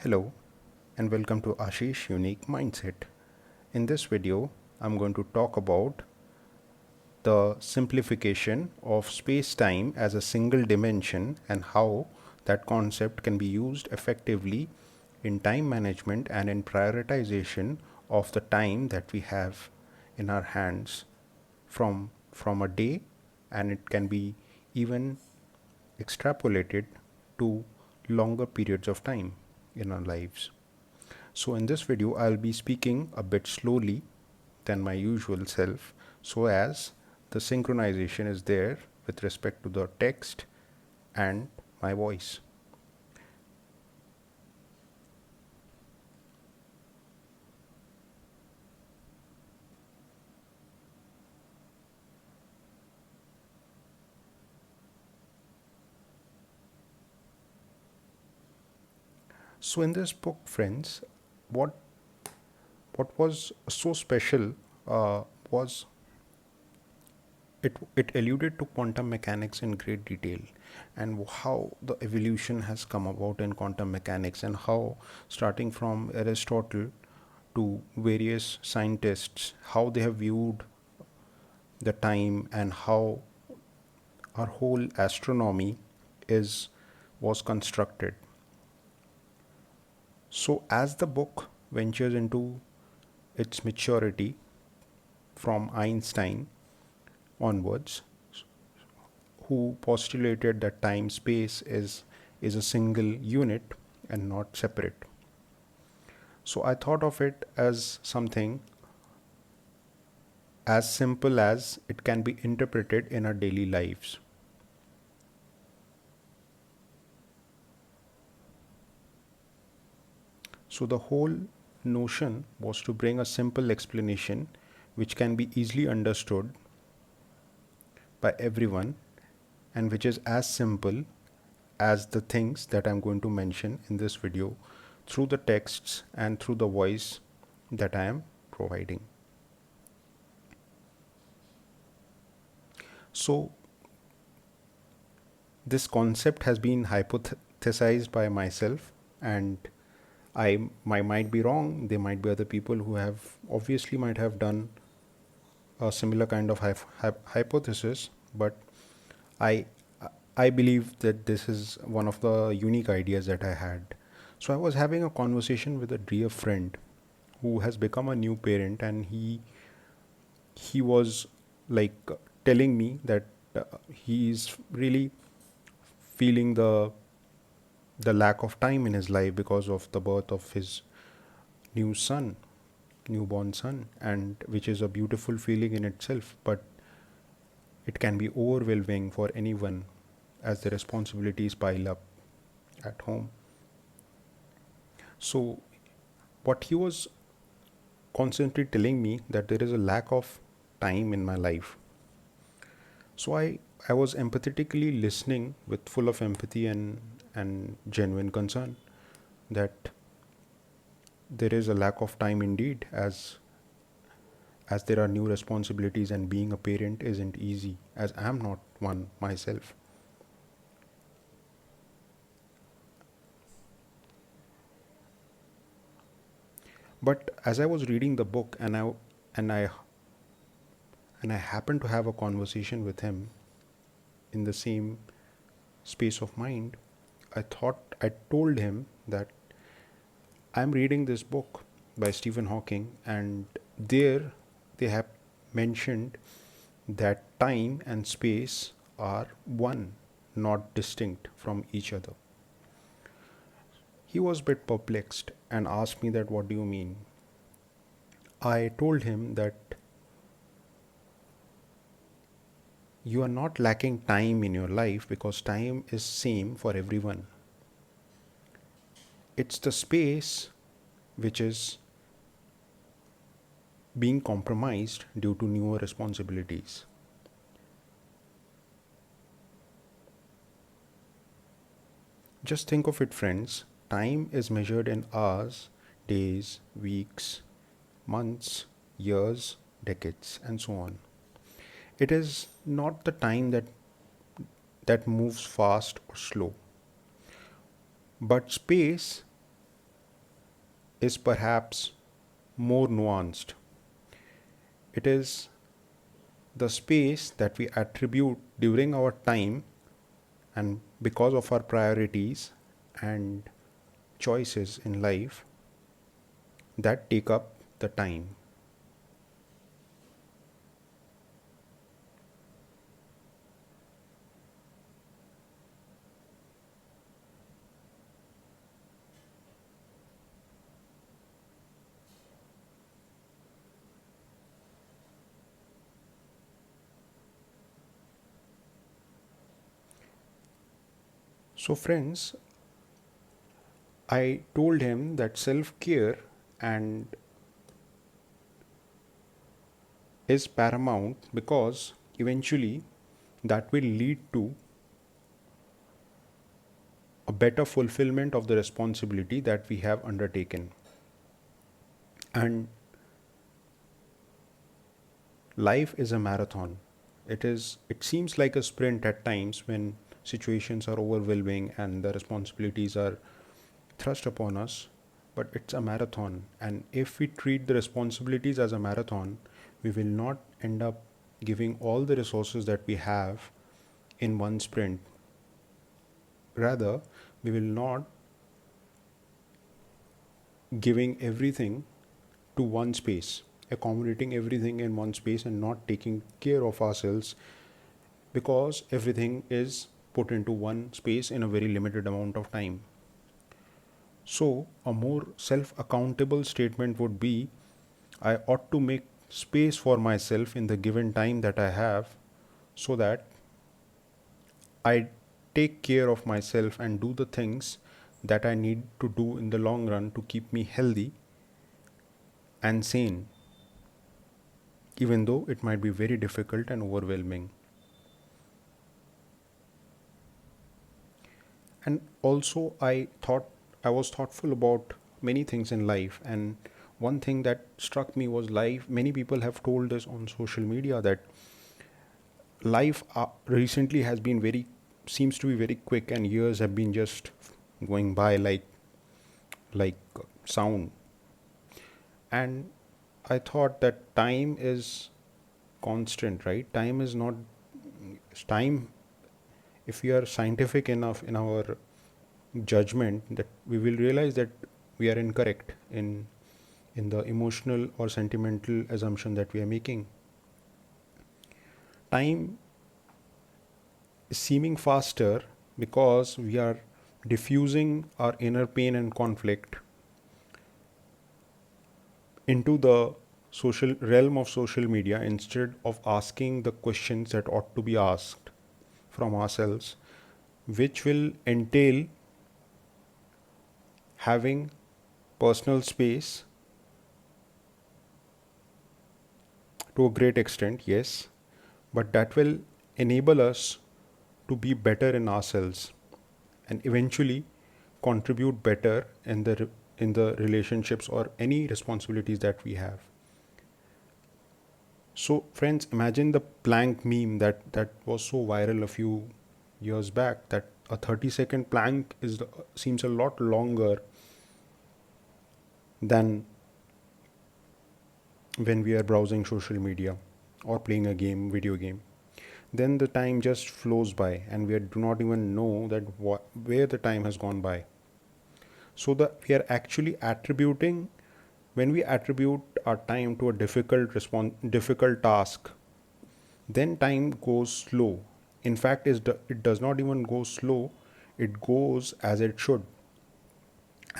Hello and welcome to Ashish Unique Mindset. In this video, I'm going to talk about the simplification of space-time as a single dimension and how that concept can be used effectively in time management and in prioritization of the time that we have in our hands from a day, and it can be even extrapolated to longer periods of time in our lives. So in this video, I'll be speaking a bit slowly than my usual self so as the synchronization is there with respect to the text and my voice. So in this book, friends, what what was so special was it alluded to quantum mechanics in great detail, and how the evolution has come about in quantum mechanics, and how starting from Aristotle to various scientists, how they have viewed the time, and how our whole astronomy is was constructed. So as the book ventures into its maturity from Einstein onwards, who postulated that time space is a single unit and not separate. So I thought of it as something as simple as it can be interpreted in our daily lives. So the whole notion was to bring a simple explanation which can be easily understood by everyone, and which is as simple as the things that I'm going to mention in this video through the texts and through the voice that I am providing. So this concept has been hypothesized by myself, and I might be wrong. There might be other people who have obviously might have done a similar kind of hypothesis, but I I believe that this is one of the unique ideas that I had. So I was having a conversation with a dear friend who has become a new parent, and he was like telling me that he is really feeling the lack of time in his life because of the birth of his new son, newborn son, and which is a beautiful feeling in itself, but it can be overwhelming for anyone as the responsibilities pile up at home. So what he was constantly telling me that there is a lack of time in my life. So I was empathetically listening with full of empathy and genuine concern that there is a lack of time indeed, as there are new responsibilities, and being a parent isn't easy, as I am not one myself. But as I was reading the book, and I and I happened to have a conversation with him in the same space of mind, I told him that I'm reading this book by Stephen Hawking, and there they have mentioned that time and space are one, not distinct from each other. He was a bit perplexed and asked me that, what do you mean? I told him that you are not lacking time in your life because time is same for everyone. It's the space which is being compromised due to newer responsibilities. Just think of it, friends. Time is measured in hours, days, weeks, months, years, decades, and so on. It is not the time that moves fast or slow, but space is perhaps more nuanced. It is the space that we attribute during our time and because of our priorities and choices in life that take up the time. So, friends, I told him that self care and is paramount because eventually that will lead to a better fulfillment of the responsibility that we have undertaken. And life is a marathon. It seems like a sprint at times when situations are overwhelming and the responsibilities are thrust upon us, but it's a marathon. And if we treat the responsibilities as a marathon, we will not end up giving all the resources that we have in one sprint. Rather, we will not giving everything to one space, accommodating everything in one space and not taking care of ourselves because everything is put into one space in a very limited amount of time. So, a more self accountable statement would be I ought to make space for myself in the given time that I have so that I take care of myself and do the things that I need to do in the long run to keep me healthy and sane, even though it might be very difficult and overwhelming. And also, I was thoughtful about many things in life, and one thing that struck me was life. Many people have told us on social media that life recently has been very seems to be very quick, and years have been just going by like sound. And I thought that time is constant, right? Time is not time. If we are scientific enough in our judgment, that we will realize that we are incorrect in the emotional or sentimental assumption that we are making. Time is seeming faster because we are diffusing our inner pain and conflict into the social realm of social media instead of asking the questions that ought to be asked from ourselves, which will entail having personal space to a great extent, yes, but that will enable us to be better in ourselves and eventually contribute better in the relationships or any responsibilities that we have. So, friends, imagine the plank meme that was so viral a few years back. That a 30-second plank seems a lot longer than when we are browsing social media or playing a video game. Then the time just flows by, and we do not even know that where the time has gone by. So we are actually attributing when we attribute our time to a difficult task, then time goes slow. In fact, it does not even go slow; it goes as it should.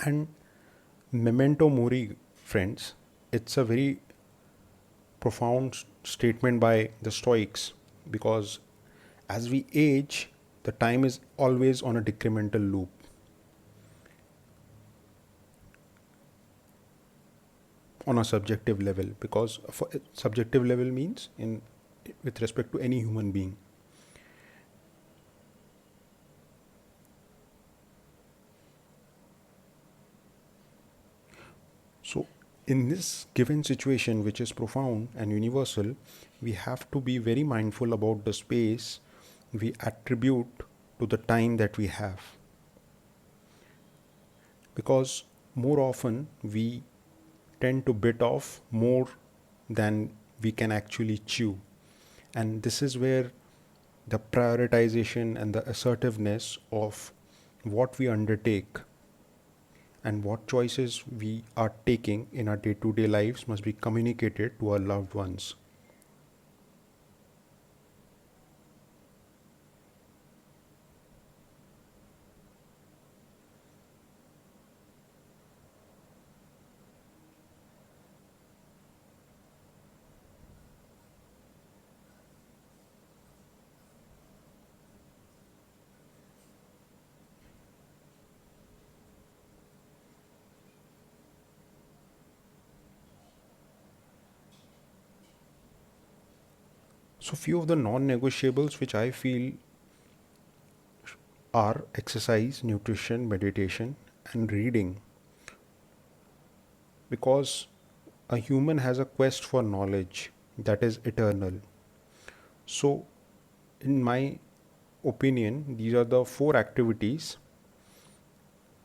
And memento mori, friends, it's a very profound statement by the Stoics because as we age, the time is always on a decremental loop. On a subjective level, because for subjective level means in with respect to any human being. So in this given situation, which is profound and universal, we have to be very mindful about the space we attribute to the time that we have, because more often we tend to bit off more than we can actually chew. And this is where the prioritization and the assertiveness of what we undertake and what choices we are taking in our day to day lives must be communicated to our loved ones. So, few of the non negotiables which I feel are exercise, nutrition, meditation, and reading, because a human has a quest for knowledge that is eternal. So, in my opinion, these are the four activities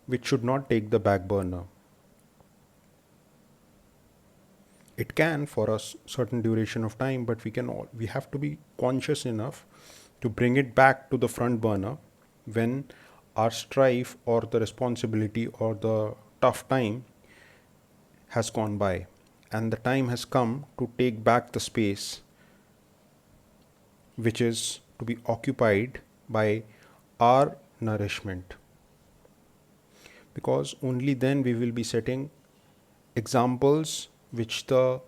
which should not take the back burner. It can for a certain duration of time, but we have to be conscious enough to bring it back to the front burner when our strife or the responsibility or the tough time has gone by, and the time has come to take back the space which is to be occupied by our nourishment, because only then we will be setting examples which the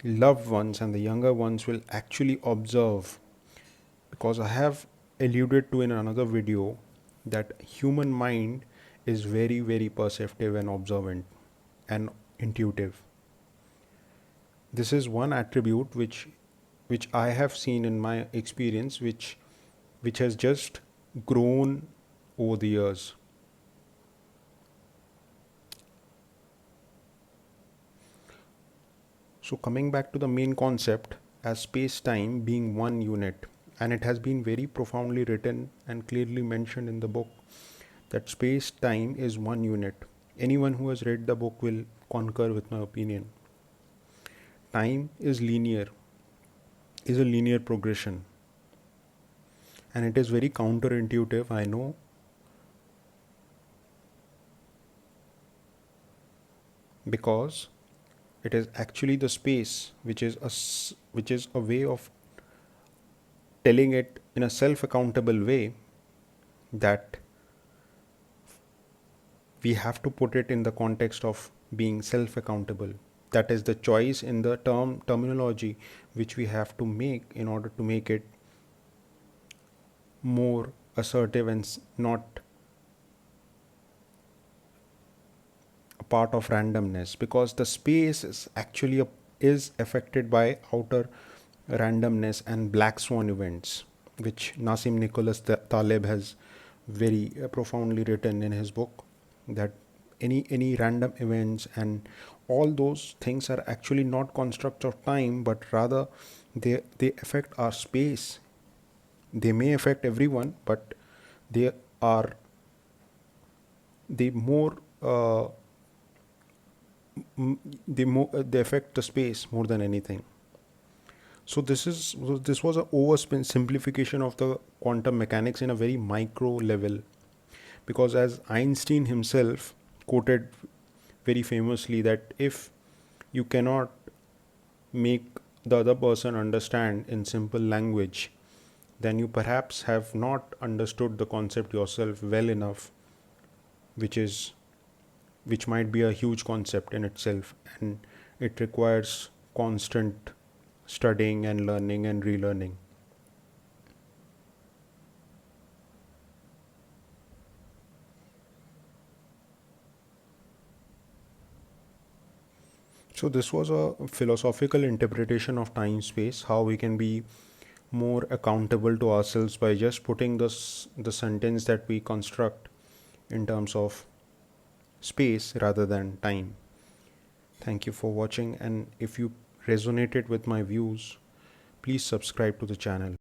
loved ones and the younger ones will actually observe. Because I have alluded to in another video that human mind is very very perceptive and observant and intuitive. This is one attribute which I have seen in my experience, which has just grown over the years. So, coming back to the main concept, as space time being one unit, and it has been very profoundly written and clearly mentioned in the book that space time is one unit. Anyone who has read the book will concur with my opinion. Time is a linear progression, and it is very counterintuitive, I know, because it is actually the space which is a way of telling it in a self accountable way that we have to put it in the context of being self accountable. That is the choice in the terminology which we have to make in order to make it more assertive and not a part of randomness, because the space is actually is affected by outer randomness and black swan events, which Nassim Nicholas Taleb has very profoundly written in his book, that any random events and all those things are actually not constructs of time, but rather they affect our space. They may affect everyone, but they are they more they affect the space more than anything. So this was a oversimplification of the quantum mechanics in a very micro level, because as Einstein himself quoted very famously that if you cannot make the other person understand in simple language, then you perhaps have not understood the concept yourself well enough, which is which might be a huge concept in itself, and it requires constant studying and learning and relearning. So this was a philosophical interpretation of time space, how we can be more accountable to ourselves by just putting the sentence that we construct in terms of space rather than time. Thank you for watching, and if you resonated with my views, please subscribe to the channel.